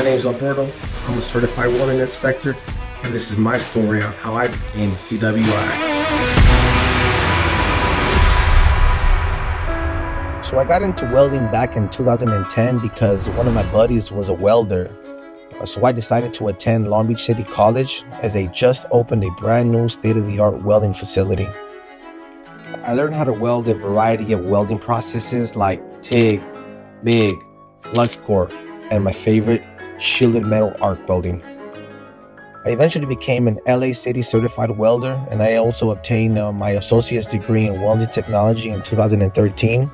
name is Alberto. I'm a certified welding inspector, and this is my story on how I became CWI. So I got into welding back in 2010 because one of my buddies was a welder. So I decided to attend Long Beach City College as they just opened a brand new state-of-the-art welding facility. I learned how to weld a variety of welding processes like TIG, MIG, flux core, and my favorite, shielded metal arc welding. I eventually became an LA City certified welder, and I also obtained my associate's degree in welding technology in 2013.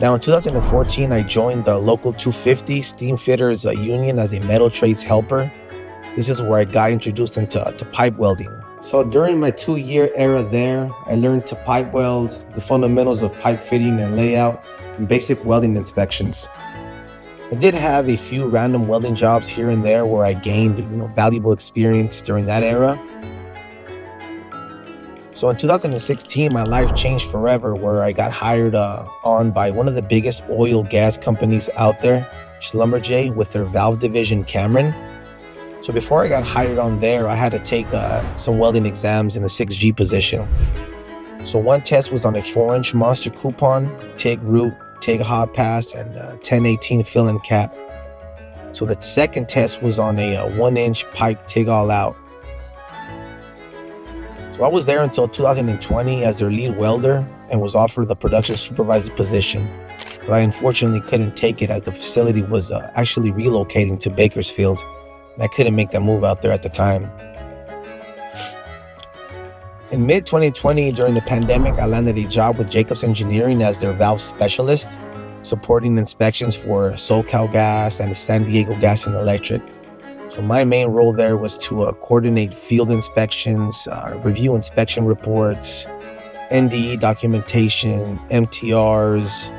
Now in 2014, I joined the local 250 Steam Fitters Union as a metal trades helper. This is where I got introduced into pipe welding. So during my 2-year era there, I learned to pipe weld, the fundamentals of pipe fitting and layout, and basic welding inspections. I did have a few random welding jobs here and there where I gained valuable experience during that era. So in 2016, my life changed forever, where I got hired on by one of the biggest oil gas companies out there, Schlumberger, with their valve division, Cameron. So before I got hired on there, I had to take some welding exams in the 6G position. So one test was on a 4-inch monster coupon, TIG root, TIG hot pass, and 1018 fill and cap. So the second test was on a 1-inch pipe TIG all out. So I was there until 2020 as their lead welder and was offered the production supervisor position. But I unfortunately couldn't take it as the facility was actually relocating to Bakersfield. And I couldn't make that move out there at the time. In mid-2020, during the pandemic, I landed a job with Jacobs Engineering as their valve specialist, supporting inspections for SoCal Gas and San Diego Gas and Electric. So my main role there was to coordinate field inspections, review inspection reports, NDE documentation, MTRs.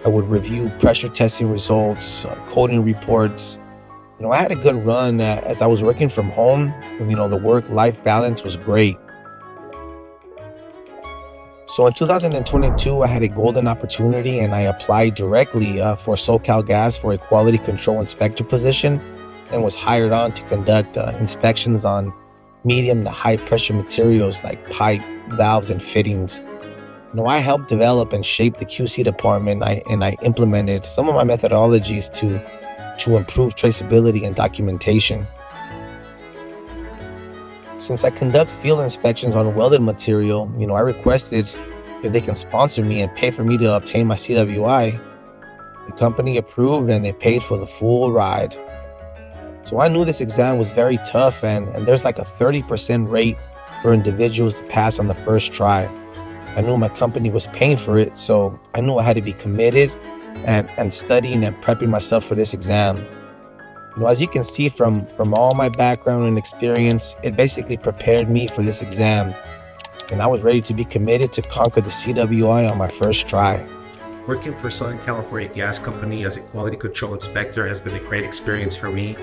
I would review pressure testing results, coding reports. I had a good run as I was working from home. The work-life balance was great. So in 2022, I had a golden opportunity and I applied directly for SoCal Gas for a quality control inspector position, and was hired on to conduct inspections on medium to high pressure materials like pipe, valves, and fittings. I helped develop and shape the QC department, and I implemented some of my methodologies to improve traceability and documentation. Since I conduct field inspections on welded material, I requested if they can sponsor me and pay for me to obtain my CWI. The company approved and they paid for the full ride. So I knew this exam was very tough, and there's like a 30% rate for individuals to pass on the first try. I knew my company was paying for it, so I knew I had to be committed and studying and prepping myself for this exam. As you can see from all my background and experience, it basically prepared me for this exam. And I was ready to be committed to conquer the CWI on my first try. Working for Southern California Gas Company as a quality control inspector has been a great experience for me.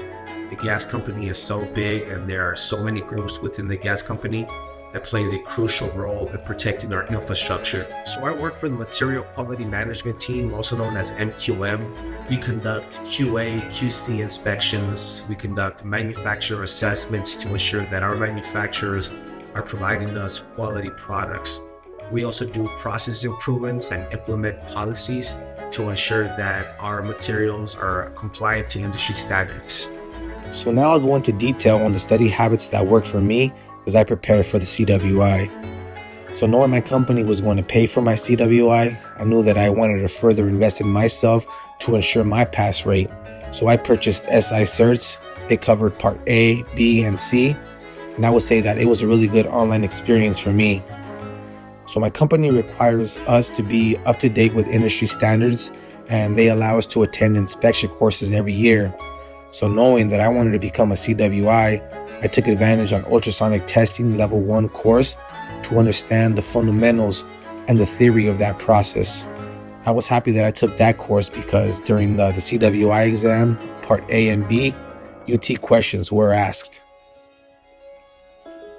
The gas company is so big, and there are so many groups within the gas company that plays a crucial role in protecting our infrastructure. So I work for the Material Quality Management Team, also known as MQM. We conduct QA, QC inspections. We conduct manufacturer assessments to ensure that our manufacturers are providing us quality products. We also do process improvements and implement policies to ensure that our materials are compliant to industry standards. So now I'll go into detail on the study habits that worked for me as I prepared for the CWI. So knowing my company was going to pay for my CWI, I knew that I wanted to further invest in myself to ensure my pass rate. So I purchased SI certs. They covered part A, B, and C. And I would say that it was a really good online experience for me. So my company requires us to be up to date with industry standards, and they allow us to attend inspection courses every year. So knowing that I wanted to become a CWI, I took advantage on ultrasonic testing level 1 course to understand the fundamentals and the theory of that process. I was happy that I took that course because during the CWI exam, part A and B, UT questions were asked.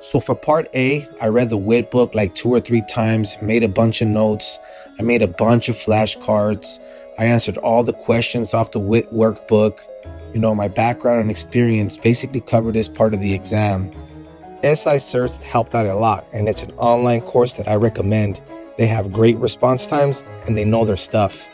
So for part A, I read the WIT book like 2 or 3 times, made a bunch of notes. I made a bunch of flashcards. I answered all the questions off the WIT workbook. My background and experience basically covered this part of the exam. SI Certs helped out a lot, and it's an online course that I recommend. They have great response times and they know their stuff.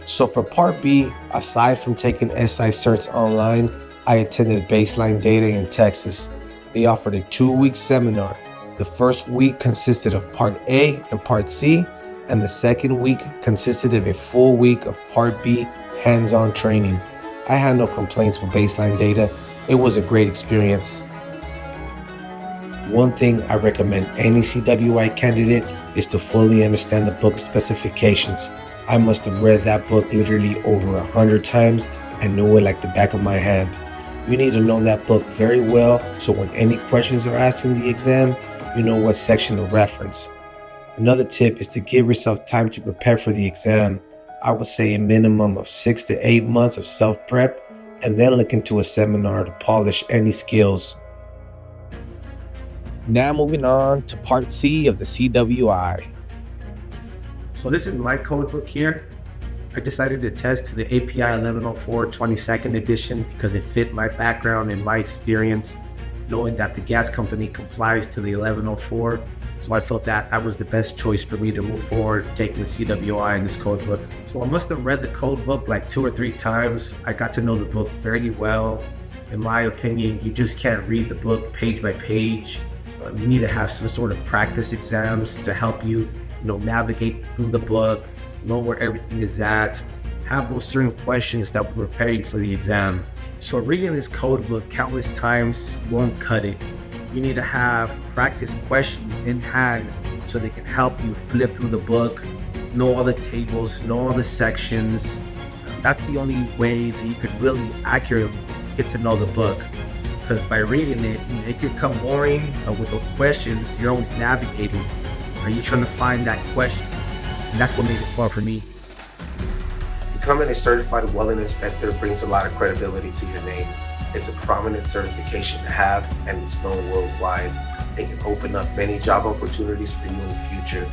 So for Part B, aside from taking SI Certs online, I attended Baseline Data in Texas. They offered a 2-week seminar. The first week consisted of Part A and Part C, and the second week consisted of a full week of Part B hands-on training. I had no complaints with Baseline Data. It was a great experience. One thing I recommend any CWI candidate is to fully understand the book specifications. I must have read that book literally over 100 times and knew it like the back of my hand. You need to know that book very well so when any questions are asked in the exam, you know what section to reference. Another tip is to give yourself time to prepare for the exam. I would say a minimum of 6 to 8 months of self-prep and then look into a seminar to polish any skills. Now moving on to Part C of the CWI. So this is my code book here. I decided to test to the API 1104 22nd edition because it fit my background and my experience, knowing that the gas company complies to the 1104. So I felt that that was the best choice for me to move forward, taking the CWI in this code book. So I must have read the code book like 2 or 3 times. I got to know the book fairly well. In my opinion, you just can't read the book page by page. You need to have some sort of practice exams to help you, navigate through the book, know where everything is at, have those certain questions that will prepare you for the exam. So reading this code book countless times won't cut it. You need to have practice questions in hand so they can help you flip through the book, know all the tables, know all the sections. That's the only way that you could really accurately get to know the book. Because by reading it, it could become boring with those questions. You're always navigating. Are you trying to find that question? And that's what made it fun for me. Becoming a certified welding inspector brings a lot of credibility to your name. It's a prominent certification to have, and it's known worldwide. It can open up many job opportunities for you in the future.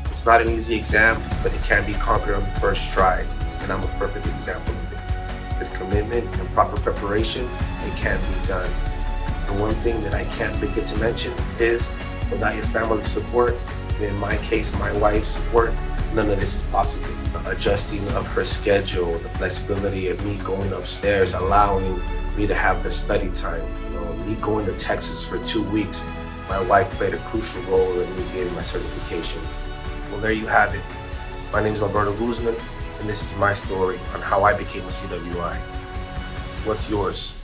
It's not an easy exam, but it can be conquered on the first try, and I'm a perfect example of it. With commitment and proper preparation, it can be done. And one thing that I can't forget to mention is, without your family support, and in my case, my wife's support, none of this is possible. Adjusting of her schedule, the flexibility of me going upstairs, allowing me to have the study time. Me going to Texas for 2 weeks, my wife played a crucial role in me getting my certification. Well, there you have it. My name is Alberto Guzman, and this is my story on how I became a CWI. What's yours?